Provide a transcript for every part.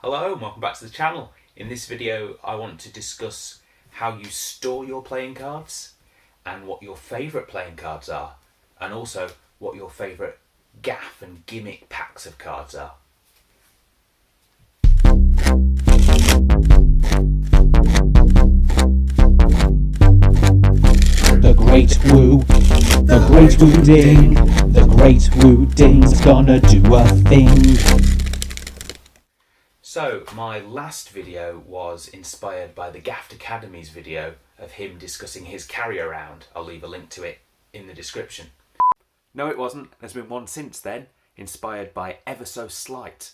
Hello and welcome back to the channel. In this video I want to discuss how you store your playing cards and what your favourite playing cards are, and also what your favourite gaff and gimmick packs of cards are. The Great Woo, the Great Woo Ding, the Great Woo Ding's gonna do a thing. So my last video was inspired by the Gaffed Academy's video of him discussing his carry around. I'll leave a link to it in the description. No, it wasn't. There's been one since then, inspired by Ever So Sleight,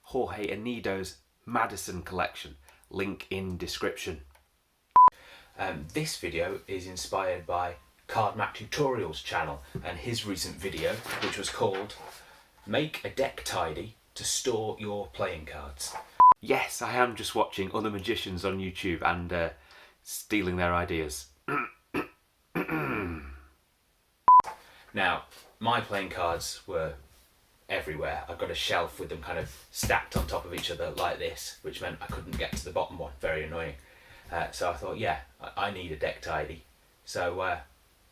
Jorge Anido's Madison Collection. Link in description. This video is inspired by Card Map Tutorials channel and his recent video, which was called Make a Deck Tidy to Store Your Playing Cards. Yes, I am just watching other magicians on YouTube and stealing their ideas. Now, my playing cards were everywhere. I've got a shelf with them kind of stacked on top of each other like this, which meant I couldn't get to the bottom one. Very annoying. So I thought, yeah, I need a deck tidy. So I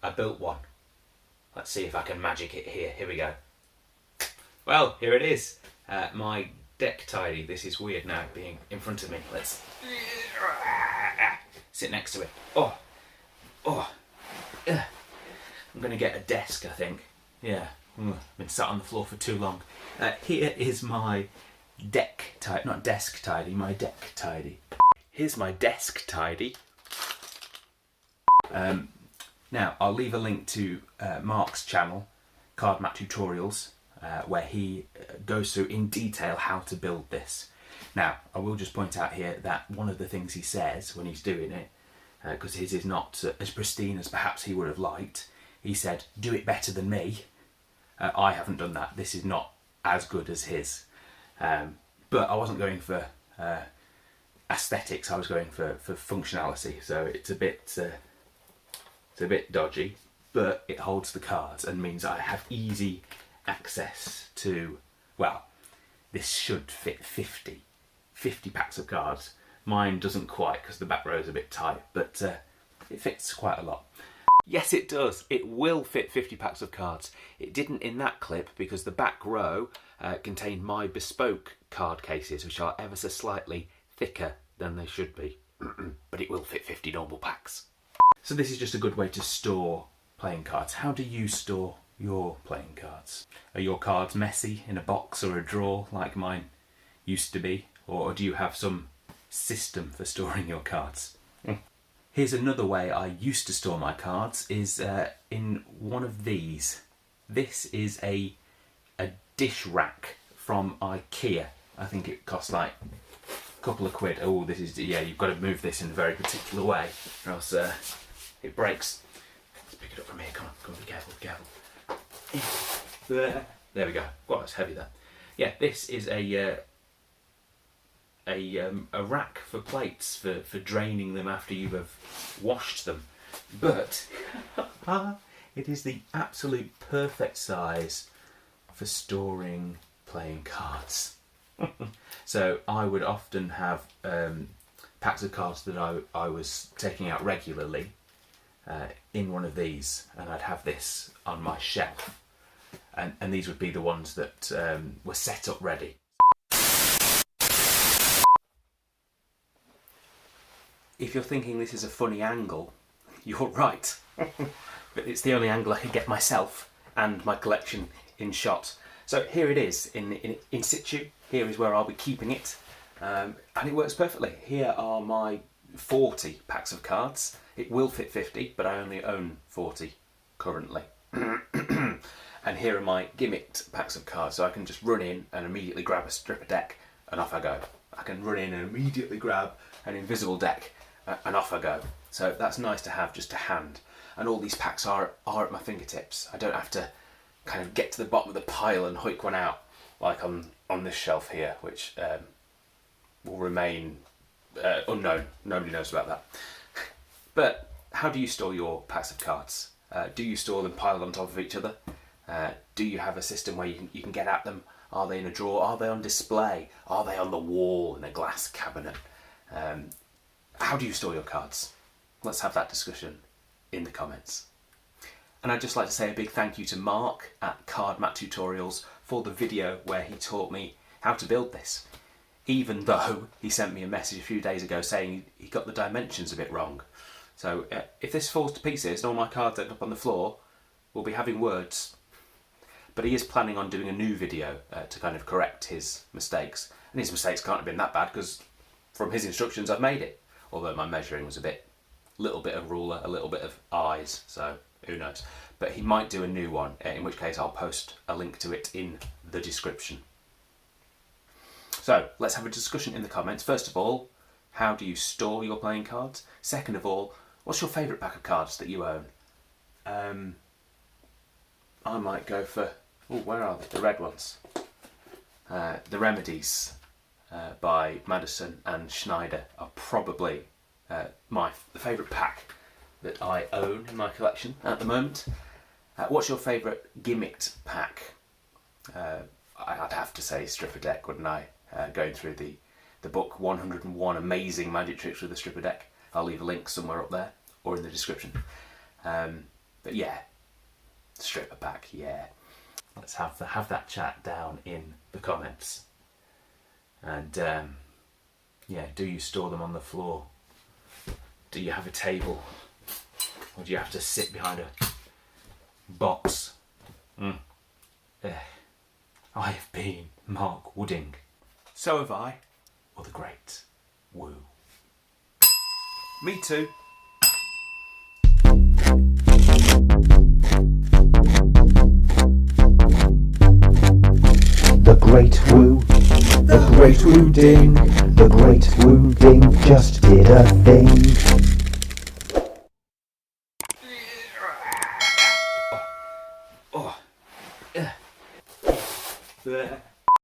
built one. Let's see if I can magic it here. Here we go. Well, here it is. My deck tidy. This is weird now being in front of me. Let's sit next to it. I'm going to get a desk, I think. Yeah, I've been sat on the floor for too long. Here is my deck tidy, not desk tidy, my deck tidy. Here's my desk tidy. Now, I'll leave a link to Mark's channel, Card Map Tutorials, where he goes through in detail how to build this. Now, I will just point out here that one of the things he says when he's doing it, because his is not as pristine as perhaps he would have liked, he said, do it better than me. I haven't done that. This is not as good as his. But I wasn't going for aesthetics, I was going for functionality, so it's a bit dodgy, but it holds the cards and means I have easy access to, well, this should fit 50 packs of cards. Mine doesn't quite because the back row is a bit tight, but it fits quite a lot. Yes, it does. It will fit 50 packs of cards. It didn't in that clip because the back row contained my bespoke card cases, which are ever so slightly thicker than they should be. But it will fit 50 normal packs. So this is just a good way to store playing cards. How do you store your playing cards? Are your cards messy in a box or a drawer like mine used to be? Or do you have some system for storing your cards? Here's another way I used to store my cards, is in one of these. This is a dish rack from IKEA. I think it costs like a couple of quid. Oh, this is, yeah, you've got to move this in a very particular way or else it breaks. Let's pick it up from here. Come on, be careful, be careful. There we go. Wow, it's heavy there. Yeah, this is a rack for plates for draining them after you have washed them, but it is the absolute perfect size for storing playing cards. So I would often have packs of cards that I was taking out regularly in one of these, and I'd have this on my shelf, and these would be the ones that were set up ready. If you're thinking this is a funny angle, you're right. But it's the only angle I could get myself and my collection in shot. So here it is, in situ. Here is where I'll be keeping it. And it works perfectly. Here are my 40 packs of cards. It will fit 50, but I only own 40 currently. And here are my gimmicked packs of cards. So I can just run in and immediately grab a strip of deck and off I go. I can run in and immediately grab an invisible deck and off I go. So that's nice to have just to hand. And all these packs are at my fingertips. I don't have to kind of get to the bottom of the pile and hoik one out like on this shelf here, which will remain unknown. Nobody knows about that. But how do you store your packs of cards? Do you store them piled on top of each other? Do you have a system where you can get at them Are they in a drawer? Are they on display? Are they on the wall in a glass cabinet? How do you store your cards? Let's have that discussion in the comments. And I'd just like to say a big thank you to Mark at Card Mat Tutorials for the video where he taught me how to build this. Even though he sent me a message a few days ago saying he got the dimensions a bit wrong. So if this falls to pieces and all my cards end up on the floor, we'll be having words. But he is planning on doing a new video to kind of correct his mistakes. And his mistakes can't have been that bad because from his instructions I've made it. Although my measuring was a little bit of ruler, a little bit of eyes, so who knows. But he might do a new one, in which case I'll post a link to it in the description. So let's have a discussion in the comments. First of all, how do you store your playing cards? Second of all, what's your favourite pack of cards that you own? I might go for, where are they? The red ones. The Remedies by Madison and Schneider are probably the favourite pack that I own in my collection at the moment. What's your favourite gimmicked pack? I'd have to say Stripper Deck, wouldn't I? Going through the book 101 Amazing Magic Tricks with the Stripper Deck. I'll leave a link somewhere up there or in the description. But yeah, Stripper pack, yeah. Let's have that chat down in the comments. And yeah, do you store them on the floor? Do you have a table? Or do you have to sit behind a box? I have been Mark Wooding. So have I, or the great Woo. Me too. The great Woo, the great Woo ding, the great Woo ding just did a thing. Bleh.